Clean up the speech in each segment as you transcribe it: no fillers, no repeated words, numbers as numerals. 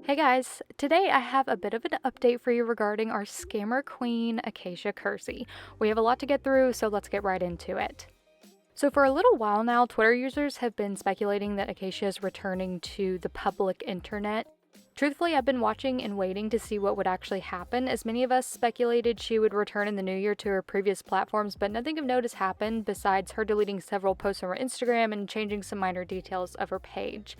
Hey guys, today I have a bit of an update for you regarding our scammer queen, Acacia Kersey. We have a lot to get through, so let's get right into it. So for a little while now, Twitter users have been speculating that Acacia is returning to the public internet. Truthfully, I've been watching and waiting to see what would actually happen, as many of us speculated she would return in the new year to her previous platforms, but nothing of note has happened besides her deleting several posts on her Instagram and changing some minor details of her page.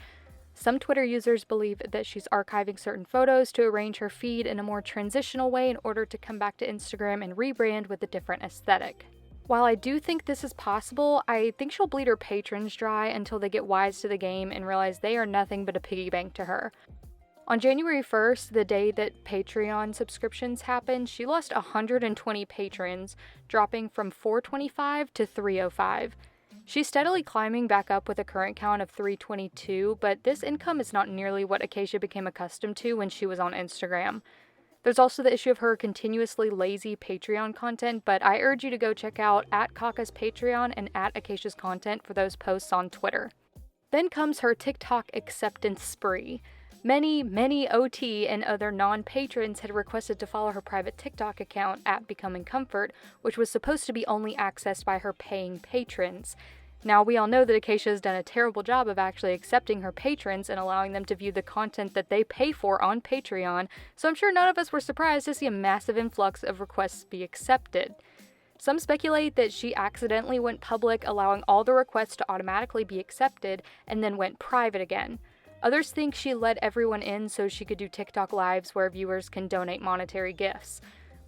Some Twitter users believe that she's archiving certain photos to arrange her feed in a more transitional way in order to come back to Instagram and rebrand with a different aesthetic. While I do think this is possible, I think she'll bleed her patrons dry until they get wise to the game and realize they are nothing but a piggy bank to her. On January 1st, the day that Patreon subscriptions happened, she lost 120 patrons, dropping from 425 to 305. She's steadily climbing back up with a current count of 322, but this income is not nearly what Acacia became accustomed to when she was on Instagram. There's also the issue of her continuously lazy Patreon content, but I urge you to go check out @Kaka's Patreon and @Acacia's content for those posts on Twitter. Then comes her TikTok acceptance spree. Many OT and other non-patrons had requested to follow her private TikTok account @BecomingComfort, which was supposed to be only accessed by her paying patrons. Now, we all know that Acacia has done a terrible job of actually accepting her patrons and allowing them to view the content that they pay for on Patreon, so I'm sure none of us were surprised to see a massive influx of requests be accepted. Some speculate that she accidentally went public, allowing all the requests to automatically be accepted, and then went private again. Others think she let everyone in so she could do TikTok lives where viewers can donate monetary gifts.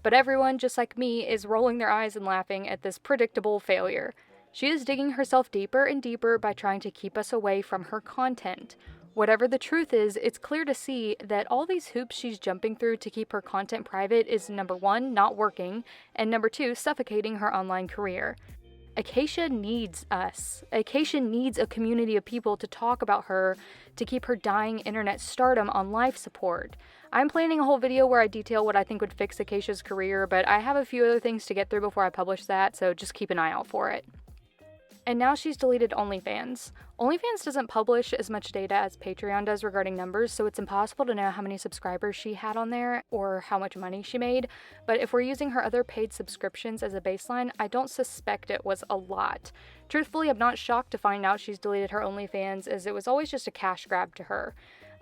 But everyone, just like me, is rolling their eyes and laughing at this predictable failure. She is digging herself deeper and deeper by trying to keep us away from her content. Whatever the truth is, it's clear to see that all these hoops she's jumping through to keep her content private is number one, not working, and number two, suffocating her online career. Acacia needs us. Acacia needs a community of people to talk about her to keep her dying internet stardom on life support. I'm planning a whole video where I detail what I think would fix Acacia's career, but I have a few other things to get through before I publish that, so just keep an eye out for it. And now she's deleted OnlyFans. OnlyFans doesn't publish as much data as Patreon does regarding numbers, so it's impossible to know how many subscribers she had on there or how much money she made. But if we're using her other paid subscriptions as a baseline, I don't suspect it was a lot. Truthfully, I'm not shocked to find out she's deleted her OnlyFans, as it was always just a cash grab to her.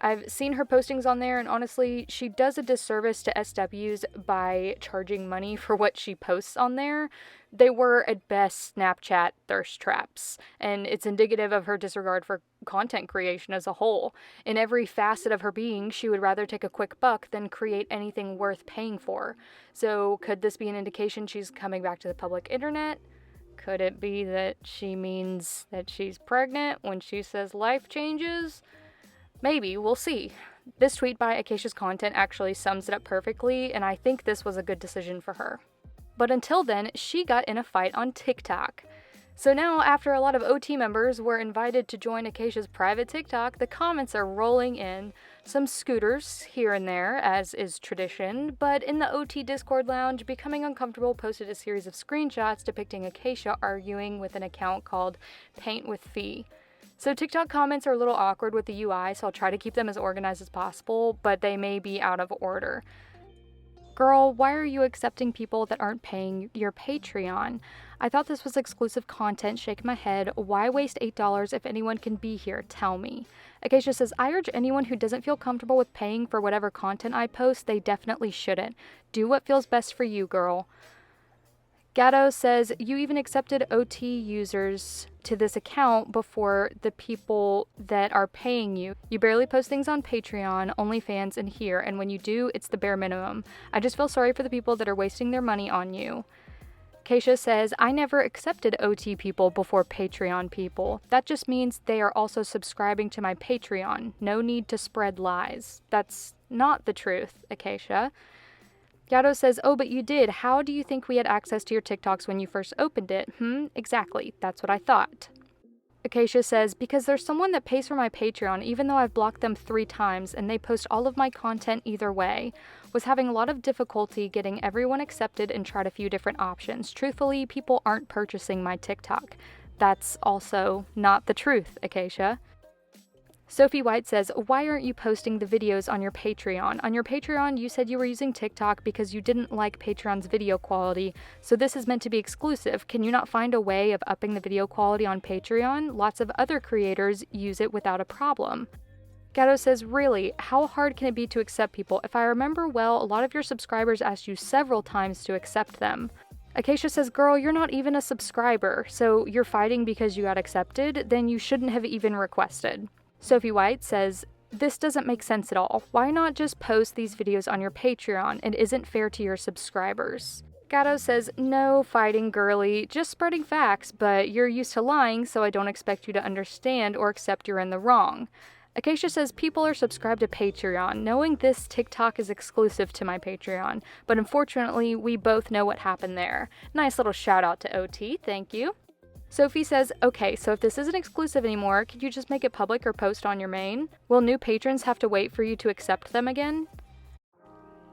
I've seen her postings on there, and honestly, she does a disservice to SWs by charging money for what she posts on there. They were, at best, Snapchat thirst traps, and it's indicative of her disregard for content creation as a whole. In every facet of her being, she would rather take a quick buck than create anything worth paying for. So, could this be an indication she's coming back to the public internet? Could it be that she means that she's pregnant when she says life changes? Maybe, we'll see. This tweet by Acacia's content actually sums it up perfectly, and I think this was a good decision for her. But until then, she got in a fight on TikTok. So now, after a lot of OT members were invited to join Acacia's private TikTok, the comments are rolling in. Some scooters here and there, as is tradition, but in the OT Discord lounge, Becoming Uncomfortable posted a series of screenshots depicting Acacia arguing with an account called Paint with Fee. So TikTok comments are a little awkward with the UI, so I'll try to keep them as organized as possible, but they may be out of order. Girl, why are you accepting people that aren't paying your Patreon? I thought this was exclusive content, shake my head. Why waste $8 if anyone can be here? Tell me. Acacia says, I urge anyone who doesn't feel comfortable with paying for whatever content I post, they definitely shouldn't. Do what feels best for you, girl. Gatto says, you even accepted OT users to this account before the people that are paying you. You barely post things on Patreon, OnlyFans, and here, and when you do, it's the bare minimum. I just feel sorry for the people that are wasting their money on you. Acacia says, I never accepted OT people before Patreon people. That just means they are also subscribing to my Patreon. No need to spread lies. That's not the truth, Acacia. Gatto says, oh, but you did. How do you think we had access to your TikToks when you first opened it? Exactly. That's what I thought. Acacia says, because there's someone that pays for my Patreon even though I've blocked them 3 times and they post all of my content either way. Was having a lot of difficulty getting everyone accepted and tried a few different options. Truthfully, people aren't purchasing my TikTok. That's also not the truth, Acacia. Sophie White says, why aren't you posting the videos on your Patreon? On your Patreon, you said you were using TikTok because you didn't like Patreon's video quality, so this is meant to be exclusive. Can you not find a way of upping the video quality on Patreon? Lots of other creators use it without a problem. Gatto says, really, how hard can it be to accept people? If I remember well, a lot of your subscribers asked you several times to accept them. Acacia says, girl, you're not even a subscriber, so you're fighting because you got accepted? Then you shouldn't have even requested. Sophie White says, this doesn't make sense at all. Why not just post these videos on your Patreon? It isn't fair to your subscribers. Gatto says, no fighting, girly, just spreading facts, but you're used to lying, so I don't expect you to understand or accept you're in the wrong. Acacia says, people are subscribed to Patreon, knowing this TikTok is exclusive to my Patreon, but unfortunately, we both know what happened there. Nice little shout out to OT, thank you. Sophie says, okay, so if this isn't exclusive anymore, could you just make it public or post on your main? Will new patrons have to wait for you to accept them again?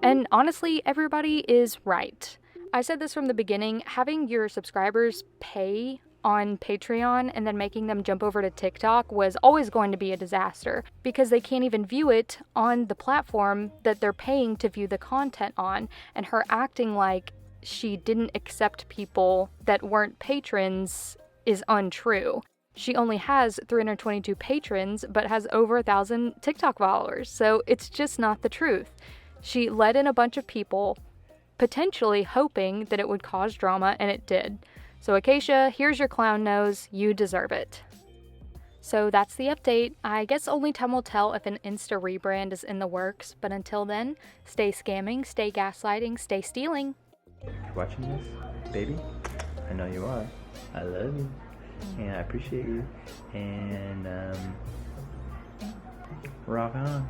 And honestly, everybody is right. I said this from the beginning, having your subscribers pay on Patreon and then making them jump over to TikTok was always going to be a disaster because they can't even view it on the platform that they're paying to view the content on, and her acting like she didn't accept people that weren't patrons is untrue. She only has 322 patrons, but has over 1,000 TikTok followers, so it's just not the truth. She let in a bunch of people, potentially hoping that it would cause drama, and it did. So Acacia, here's your clown nose, you deserve it. So that's the update. I guess only time will tell if an Insta rebrand is in the works, but until then, stay scamming, stay gaslighting, stay stealing. You're watching this, baby? I know you are. I love you, and I appreciate you, and rock on.